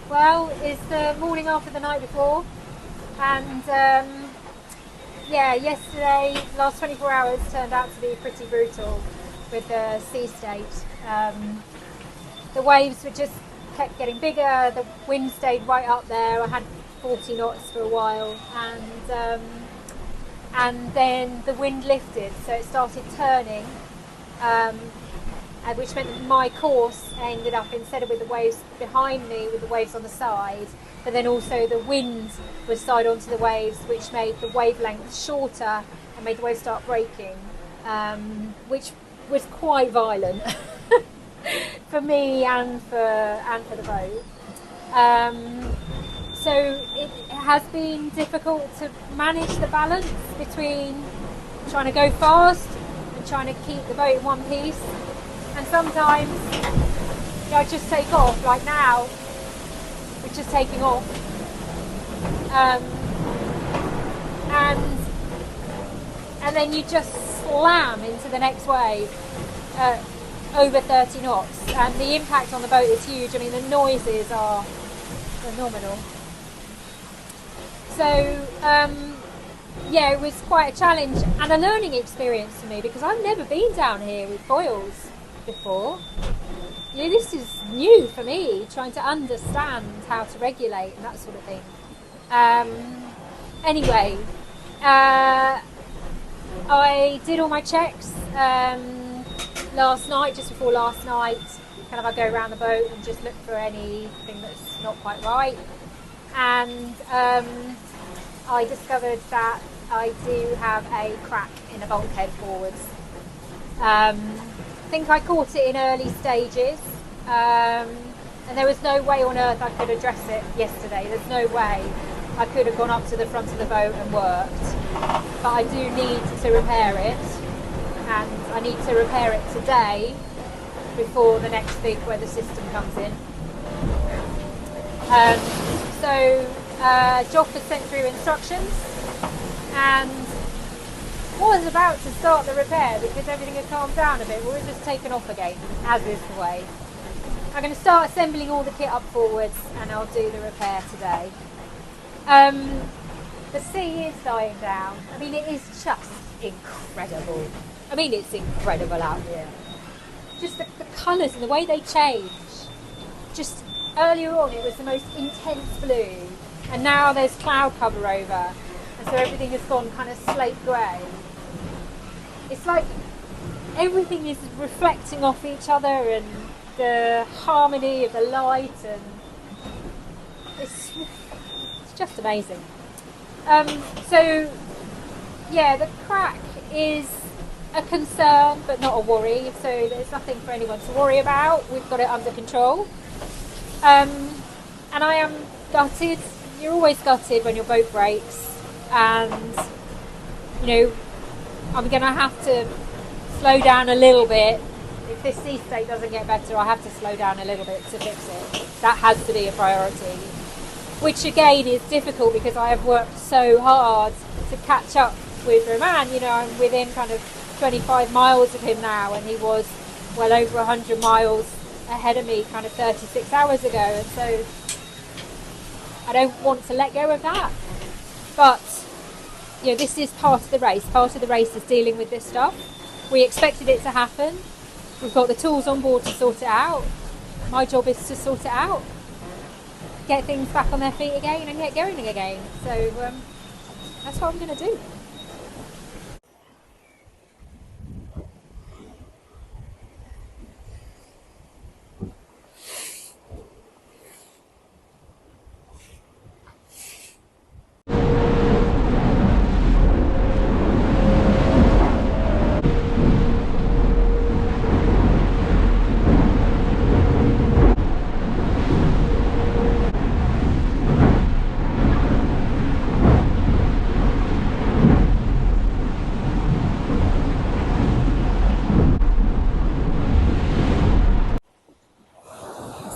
Well, it's the morning after the night before, and yeah, yesterday, last 24 hours turned out to be pretty brutal with the sea state. The waves were just kept getting bigger, the wind stayed right up there. I had 40 knots for a while, and then the wind lifted, so it started turning, which meant that my course ended up, instead of with the waves behind me, with the waves on the side, but then also the wind was side onto the waves, which made the wavelength shorter and made the waves start breaking, which was quite violent for me and for the boat. So it has been difficult to manage the balance between trying to go fast and trying to keep the boat in one piece. And sometimes I just take off, like now, we're just taking off. And then you just slam into the next wave at over 30 knots. And the impact on the boat is huge. I mean, the noises are phenomenal. So, yeah, it was quite a challenge and a learning experience for me, because I've never been down here with foils before. You know, this is new for me, trying to understand how to regulate and that sort of thing. Anyway, I did all my checks last night, just before last night. Kind of, I go around the boat and just look for anything that's not quite right. And I discovered that I do have a crack in the bulkhead forwards. I think I caught it in early stages, and there was no way on earth I could address it yesterday. There's no way I could have gone up to the front of the boat and worked. But I do need to repair it, and I need to repair it today before the next big weather system comes in. So Joff has sent through instructions, and was about to start the repair because everything had calmed down a bit, but we've just taken off again, as is the way. I'm going to start assembling all the kit up forwards, and I'll do the repair today. The sea is dying down. I mean, it is just incredible. I mean, it's incredible out here. Just the colours and the way they change. Just earlier on, it was the most intense blue, and now there's cloud cover over, and so everything has gone kind of slate grey. It's like everything is reflecting off each other, and the harmony of the light, and it's just amazing. So yeah, the crack is a concern but not a worry, so there's nothing for anyone to worry about. We've got it under control, and I am gutted. You're always gutted when your boat breaks, and you know, I'm going to have to slow down a little bit. If this sea state doesn't get better, I have to slow down a little bit to fix it. That has to be a priority, which again is difficult because I have worked so hard to catch up with Roman. You know, I'm within kind of 25 miles of him now, and he was well over 100 miles ahead of me kind of 36 hours ago, and so I don't want to let go of that. But you know, this is part of the race. Part of the race is dealing with this stuff. We expected it to happen. We've got the tools on board to sort it out. My job is to sort it out, get things back on their feet again, and get going again. So that's what I'm going to do.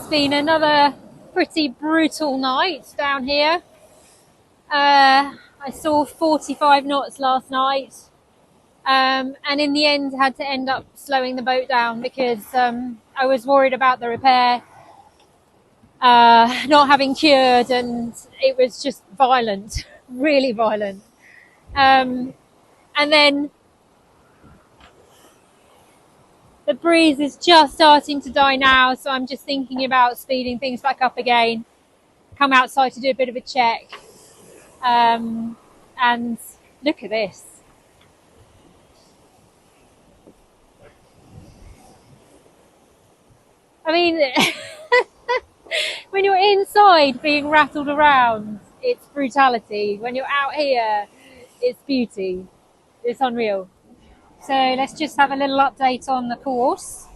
Been another pretty brutal night down here. I saw 45 knots last night, and in the end had to end up slowing the boat down because I was worried about the repair. not having cured, and it was just violent, really violent. And then the breeze is just starting to die now, so I'm just thinking about speeding things back up again, come outside to do a bit of a check. And look at this. I mean, when you're inside being rattled around, it's brutality. When you're out here, it's beauty. It's unreal. So let's just have a little update on the course.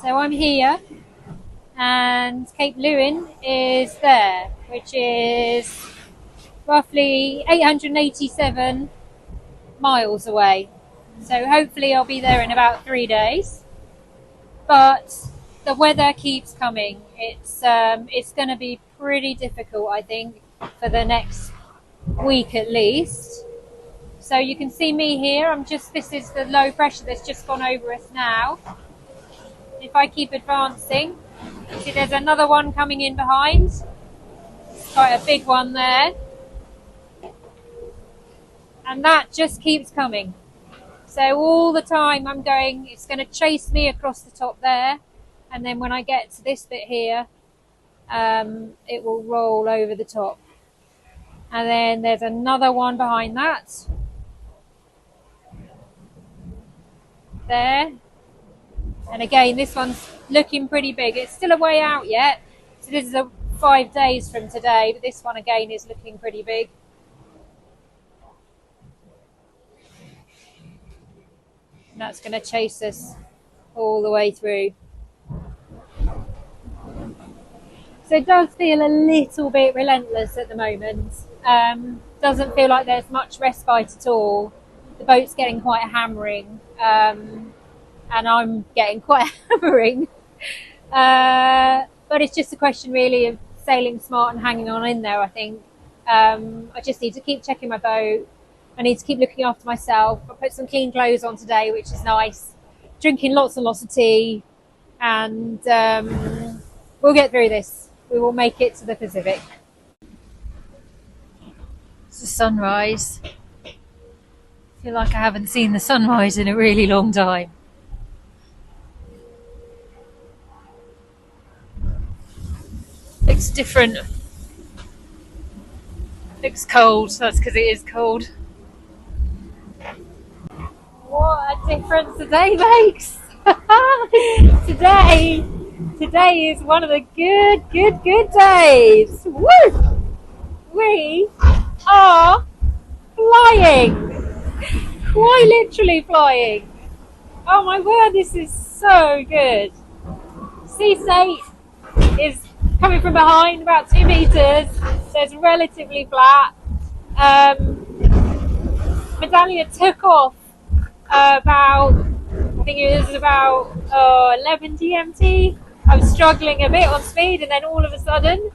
So I'm here, and Cape Leeuwin is there, which is roughly 887 miles away. So hopefully I'll be there in about 3 days. But the weather keeps coming. It's going to be pretty difficult, I think, for the next week at least. So you can see me here. This is the low pressure that's just gone over us now. If I keep advancing, see there's another one coming in behind. Quite a big one there. And that just keeps coming. So all the time I'm going, it's going to chase me across the top there. And then when I get to this bit here, it will roll over the top. And then there's another one behind that. There. And again, this one's looking pretty big. It's still a way out yet. So this is 5 days from today, but this one again is looking pretty big. And that's going to chase us all the way through. So it does feel a little bit relentless at the moment. Doesn't feel like there's much respite at all. The boat's getting quite a hammering. And I'm getting quite a hammering. But it's just a question really of sailing smart and hanging on in there, I think. I just need to keep checking my boat. I need to keep looking after myself. I put some clean clothes on today, which is nice. Drinking lots and lots of tea. And we'll get through this. We will make it to the Pacific. It's the sunrise. I feel like I haven't seen the sunrise in a really long time. Looks different. Looks cold. That's because it is cold. What a difference today makes. Today is one of the good days. Woo! We are flying. Quite literally flying. Oh my word, this is so good. Sea state is coming from behind about 2 meters, so it's relatively flat. Medallia took off about, I think it was about 11 GMT. I was struggling a bit on speed, and then all of a sudden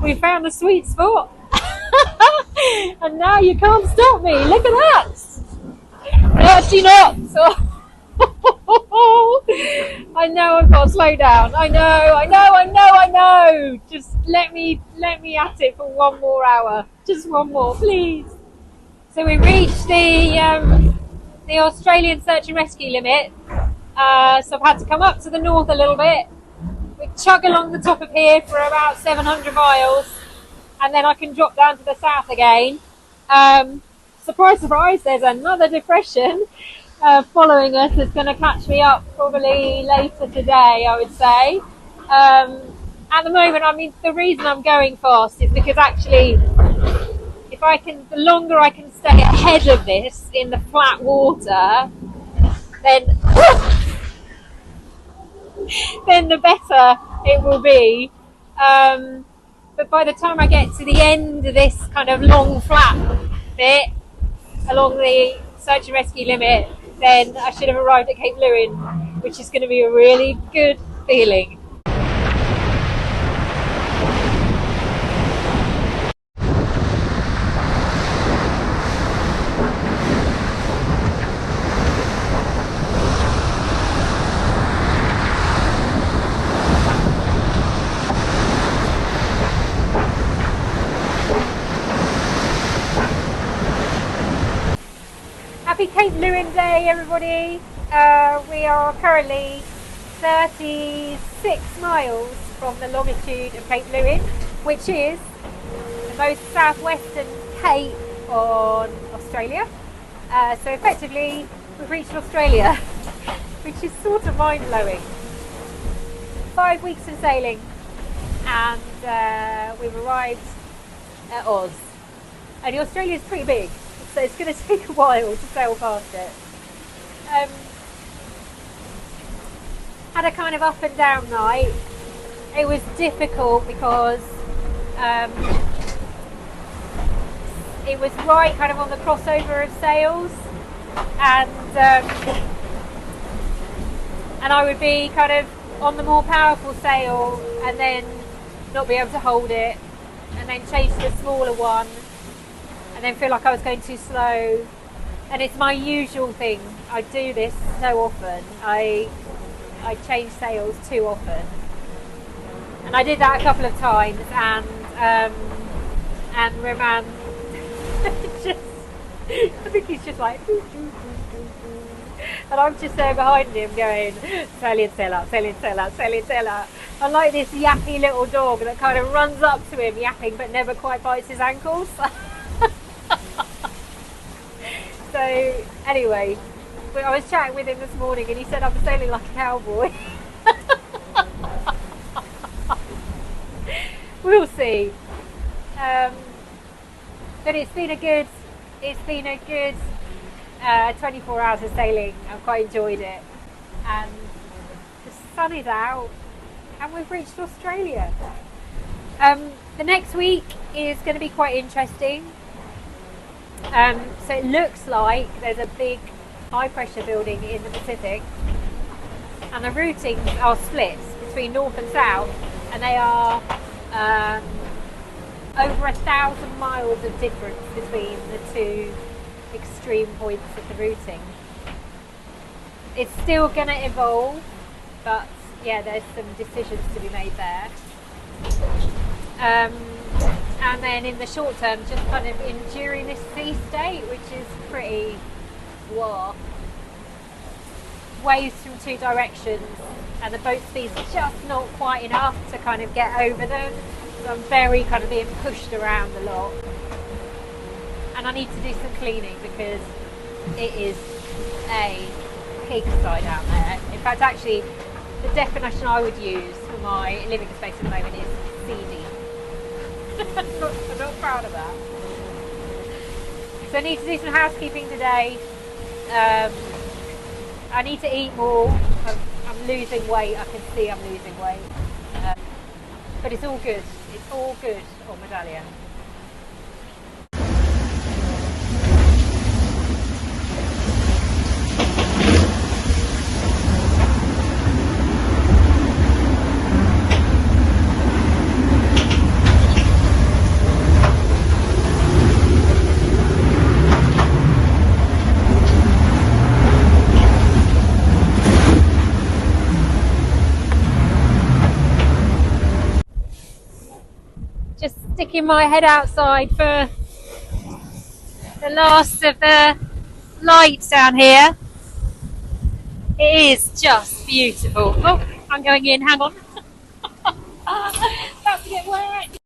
we found the sweet spot. And now you can't stop me. Look at that. No, actually not. So I know I've got to slow down. I know. Just let me at it for 1 more hour. Just 1 more, please. So we reached the Australian search and rescue limit. So I've had to come up to the north a little bit. We chug along the top of here for about 700 miles, and then I can drop down to the south again. Surprise, surprise, there's another depression following us that's going to catch me up probably later today, I would say. At the moment, I mean, the reason I'm going fast is because actually, the longer I can stay ahead of this in the flat water, then the better it will be. But by the time I get to the end of this kind of long flat bit along the search and rescue limit, then I should have arrived at Cape Leeuwin, which is going to be a really good feeling. Cape Leeuwin Day, everybody. We are currently 36 miles from the longitude of Cape Leeuwin, which is the most southwestern cape on Australia. So effectively, we've reached Australia, which is sort of mind-blowing. 5 weeks of sailing, and we've arrived at Oz. And Australia's pretty big, so it's going to take a while to sail past it. Had a kind of up and down night. It was difficult because it was right kind of on the crossover of sails, and I would be kind of on the more powerful sail and then not be able to hold it, and then change to the smaller one and then feel like I was going too slow. And it's my usual thing. I do this so often. I change sails too often, and I did that a couple of times, and Roman just, I think he's just like, and I'm just there behind him going, sail in, sail out, sail in, sail out, sail in, sail out. I like this yappy little dog that kind of runs up to him yapping but never quite bites his ankles. So anyway, I was chatting with him this morning and he said I'm sailing like a cowboy. We'll see. But it's been a good 24 hours of sailing. I've quite enjoyed it, and the sun is out and we've reached Australia. The next week is going to be quite interesting. So it looks like there's a big high pressure building in the Pacific, and the routings are split between north and south, and they are over 1,000 miles of difference between the two extreme points of the routing. It's still going to evolve, but yeah, there's some decisions to be made there. And then in the short term, just kind of enduring this sea state, which is pretty wow. Waves from two directions, and the boat speed's just not quite enough to kind of get over them. So I'm very kind of being pushed around a lot. And I need to do some cleaning because it is a pigsty down there. In fact, actually, the definition I would use for my living space at the moment is seedy. I'm not proud of that. So I need to do some housekeeping today. I need to eat more. I'm losing weight. I can see I'm losing weight. But it's all good. It's all good on Medallion. Sticking my head outside for the last of the lights down here. It is just beautiful. Oh, I'm going in, hang on. About to get wet.